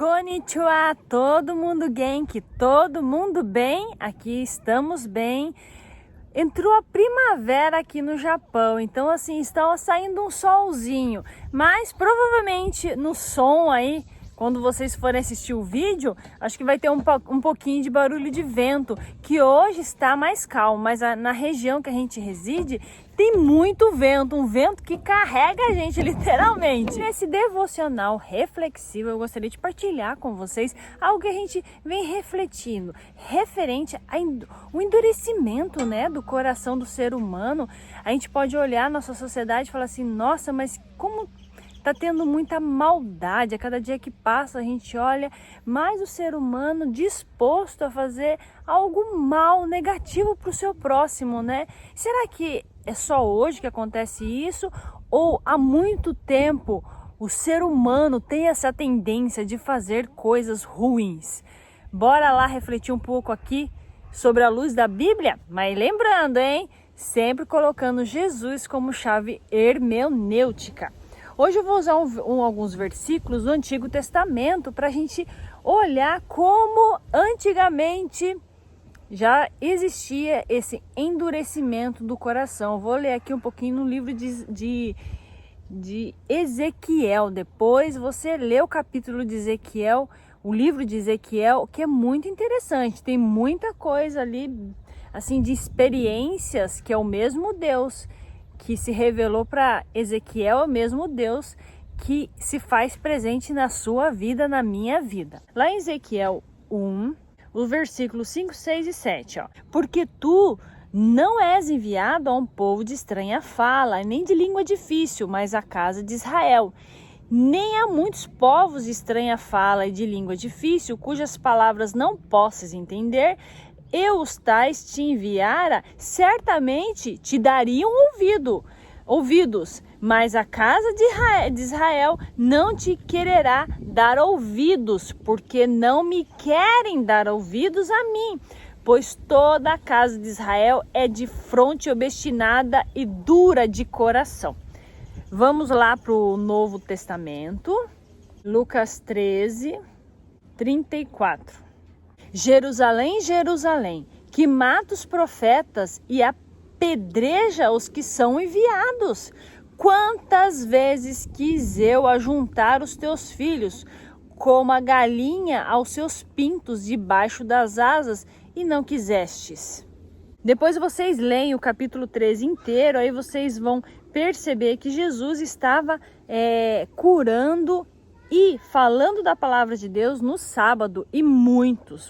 Konnichiwa, todo mundo genki, todo mundo bem? Aqui estamos bem. Entrou a primavera aqui no Japão, então assim, está saindo um solzinho, mas provavelmente no som aí, quando vocês forem assistir o vídeo, acho que vai ter um pouquinho de barulho de vento, que hoje está mais calmo, mas na região que a gente reside, tem muito vento, um vento que carrega a gente literalmente. Nesse devocional reflexivo, eu gostaria de partilhar com vocês algo que a gente vem refletindo, referente ao endurecimento, né, do coração do ser humano. A gente pode olhar nossa sociedade e falar assim, nossa, mas como tá tendo muita maldade, a cada dia que passa a gente olha mais o ser humano disposto a fazer algo mal, negativo para o seu próximo, né? Será que é só hoje que acontece isso? Ou há muito tempo o ser humano tem essa tendência de fazer coisas ruins? Bora lá refletir um pouco aqui sobre a luz da Bíblia? Mas lembrando, hein? Sempre colocando Jesus como chave hermenêutica. Hoje eu vou usar alguns versículos do Antigo Testamento para a gente olhar como antigamente já existia esse endurecimento do coração. Vou ler aqui um pouquinho no livro de Ezequiel. Depois você lê o capítulo de Ezequiel, o livro de Ezequiel, que é muito interessante. Tem muita coisa ali, assim, de experiências que é o mesmo Deus que se revelou para Ezequiel, é o mesmo Deus que se faz presente na sua vida, na minha vida. Lá em Ezequiel 1, os versículos 5, 6 e 7, ó. Porque tu não és enviado a um povo de estranha fala, nem de língua difícil, mas à casa de Israel. Nem a muitos povos de estranha fala e de língua difícil, cujas palavras não possas entender, eu os tais te enviara, certamente te dariam ouvidos, mas a casa de Israel não te quererá dar ouvidos, porque não me querem dar ouvidos a mim, pois toda a casa de Israel é de fronte obstinada e dura de coração. Vamos lá para o Novo Testamento, Lucas 13, 34. Jerusalém, Jerusalém, que mata os profetas e apedreja os que são enviados. Quantas vezes quis eu ajuntar os teus filhos, como a galinha aos seus pintos debaixo das asas, e não quisestes. Depois vocês leem o capítulo 13 inteiro, aí vocês vão perceber que Jesus estava curando e falando da palavra de Deus no sábado, e muitos,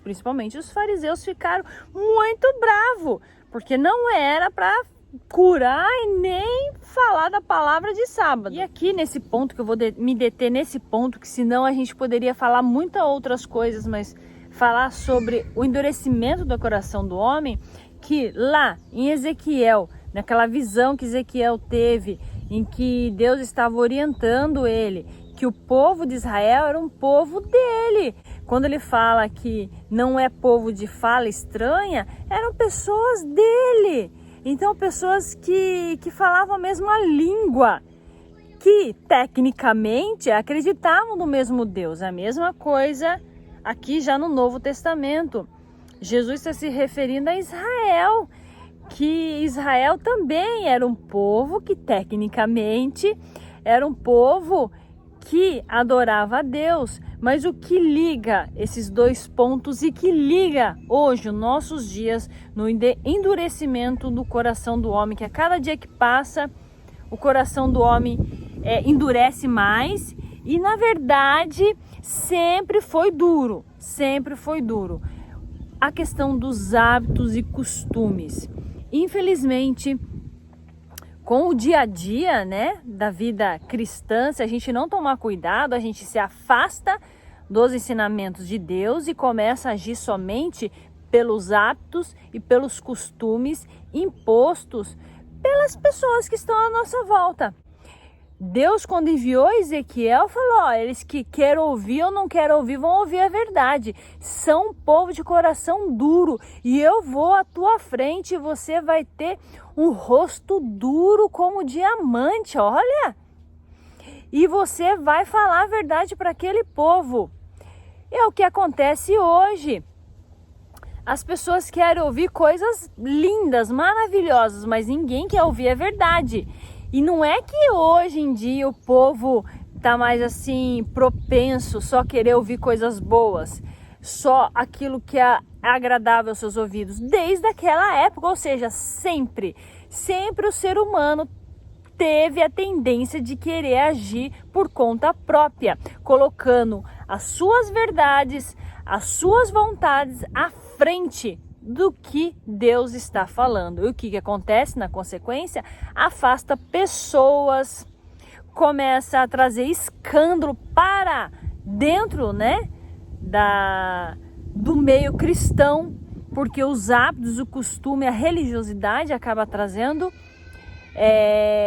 principalmente os fariseus, ficaram muito bravos, porque não era para curar e nem falar da palavra de sábado. E aqui nesse ponto, que eu vou me deter nesse ponto, que senão a gente poderia falar muitas outras coisas, mas falar sobre o endurecimento do coração do homem, que lá em Ezequiel, naquela visão que Ezequiel teve, em que Deus estava orientando ele, que o povo de Israel era um povo dele. Quando ele fala que não é povo de fala estranha, eram pessoas dele. Então, pessoas que falavam a mesma língua, que tecnicamente acreditavam no mesmo Deus. A mesma coisa aqui já no Novo Testamento. Jesus está se referindo a Israel, que Israel também era um povo que tecnicamente era um povo que adorava a Deus, mas o que liga esses dois pontos e que liga hoje, os nossos dias, no endurecimento do coração do homem, que a cada dia que passa, o coração do homem endurece mais e, na verdade, sempre foi duro. A questão dos hábitos e costumes. Infelizmente, com o dia a dia, né, da vida cristã, se a gente não tomar cuidado, a gente se afasta dos ensinamentos de Deus e começa a agir somente pelos hábitos e pelos costumes impostos pelas pessoas que estão à nossa volta. Deus, quando enviou Ezequiel, falou, eles que querem ouvir ou não querem ouvir, vão ouvir a verdade. São um povo de coração duro e eu vou à tua frente e você vai ter um rosto duro como diamante, olha. E você vai falar a verdade para aquele povo. É o que acontece hoje. As pessoas querem ouvir coisas lindas, maravilhosas, mas ninguém quer ouvir a verdade. E não é que hoje em dia o povo tá mais assim propenso só querer ouvir coisas boas, só aquilo que é agradável aos seus ouvidos. Desde aquela época, ou seja, sempre o ser humano teve a tendência de querer agir por conta própria, colocando as suas verdades, as suas vontades à frente do que Deus está falando. E o que acontece na consequência? Afasta pessoas, começa a trazer escândalo para dentro, né, do meio cristão, porque os hábitos, o costume, a religiosidade acaba trazendo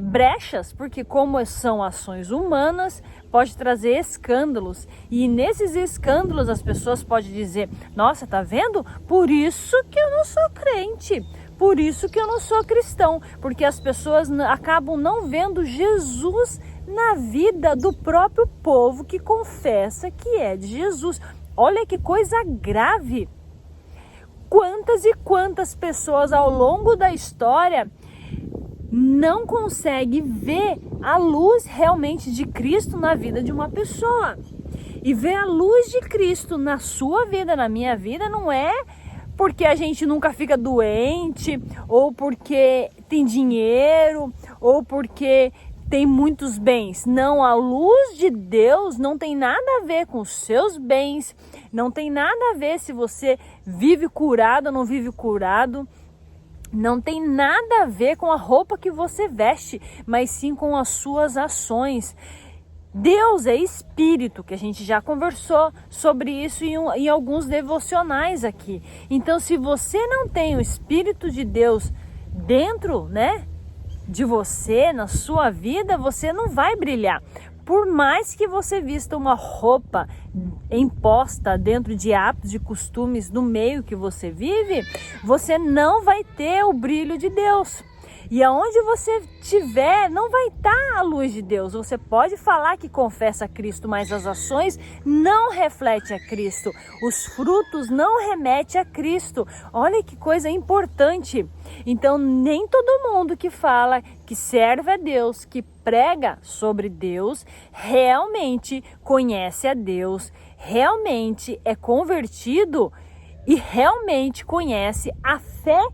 brechas, porque como são ações humanas, pode trazer escândalos, e nesses escândalos as pessoas podem dizer: nossa, tá vendo? Por isso que eu não sou crente, por isso que eu não sou cristão, porque as pessoas acabam não vendo Jesus na vida do próprio povo que confessa que é de Jesus. Olha que coisa grave! Quantas e quantas pessoas ao longo da história não consegue ver a luz realmente de Cristo na vida de uma pessoa. E ver a luz de Cristo na sua vida, na minha vida, não é porque a gente nunca fica doente, ou porque tem dinheiro, ou porque tem muitos bens. Não, a luz de Deus não tem nada a ver com os seus bens, não tem nada a ver se você vive curado ou não vive curado. Não tem nada a ver com a roupa que você veste, mas sim com as suas ações. Deus é espírito, que a gente já conversou sobre isso em alguns devocionais aqui. Então, se você não tem o Espírito de Deus dentro, né, de você, na sua vida, você não vai brilhar. Por mais que você vista uma roupa imposta dentro de hábitos, de costumes no meio que você vive, você não vai ter o brilho de Deus. E aonde você estiver, não vai estar a luz de Deus. Você pode falar que confessa a Cristo, mas as ações não refletem a Cristo. Os frutos não remetem a Cristo. Olha que coisa importante. Então, nem todo mundo que fala que serve a Deus, que prega sobre Deus, realmente conhece a Deus, realmente é convertido e realmente conhece a fé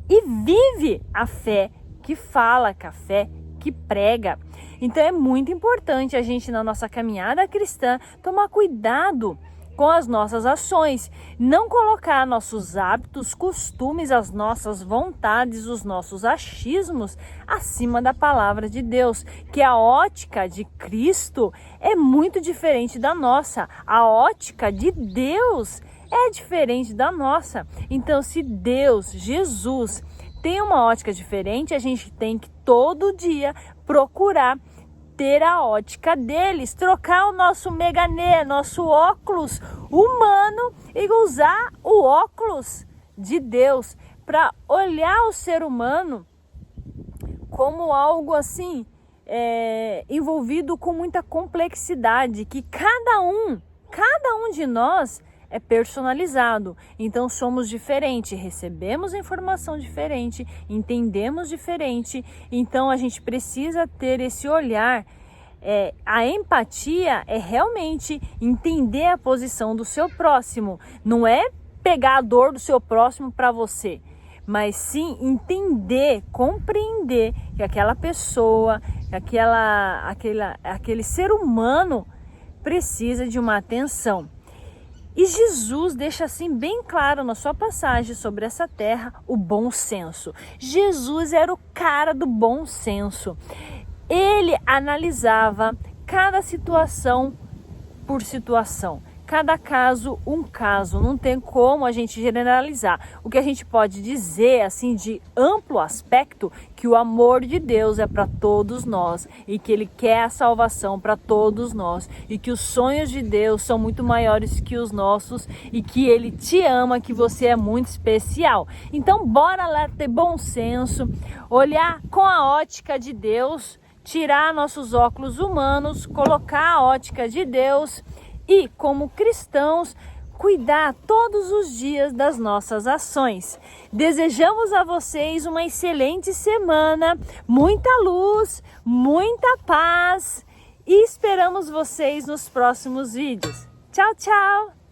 e vive a fé que fala, com a fé que prega. Então é muito importante a gente, na nossa caminhada cristã, tomar cuidado com as nossas ações, não colocar nossos hábitos, costumes, as nossas vontades, os nossos achismos acima da palavra de Deus, que a ótica de Cristo é muito diferente da nossa. A ótica de Deus é diferente da nossa. Então, se Deus, Jesus, tem uma ótica diferente, a gente tem que todo dia procurar ter a ótica deles, trocar o nosso meganê, nosso óculos humano e usar o óculos de Deus para olhar o ser humano como algo assim, envolvido com muita complexidade, que cada um de nós é personalizado, então somos diferentes, recebemos informação diferente, entendemos diferente, então a gente precisa ter esse olhar. A empatia é realmente entender a posição do seu próximo, não é pegar a dor do seu próximo para você, mas sim entender, compreender que aquela pessoa, aquele ser humano precisa de uma atenção. E Jesus deixa assim bem claro na sua passagem sobre essa terra o bom senso. Jesus era o cara do bom senso. Ele analisava cada situação por situação. Cada caso, um caso. Não tem como a gente generalizar. O que a gente pode dizer, assim, de amplo aspecto, que o amor de Deus é para todos nós e que Ele quer a salvação para todos nós e que os sonhos de Deus são muito maiores que os nossos e que Ele te ama, que você é muito especial. Então, bora lá ter bom senso, olhar com a ótica de Deus, tirar nossos óculos humanos, colocar a ótica de Deus e, como cristãos, cuidar todos os dias das nossas ações. Desejamos a vocês uma excelente semana, muita luz, muita paz e esperamos vocês nos próximos vídeos. Tchau, tchau!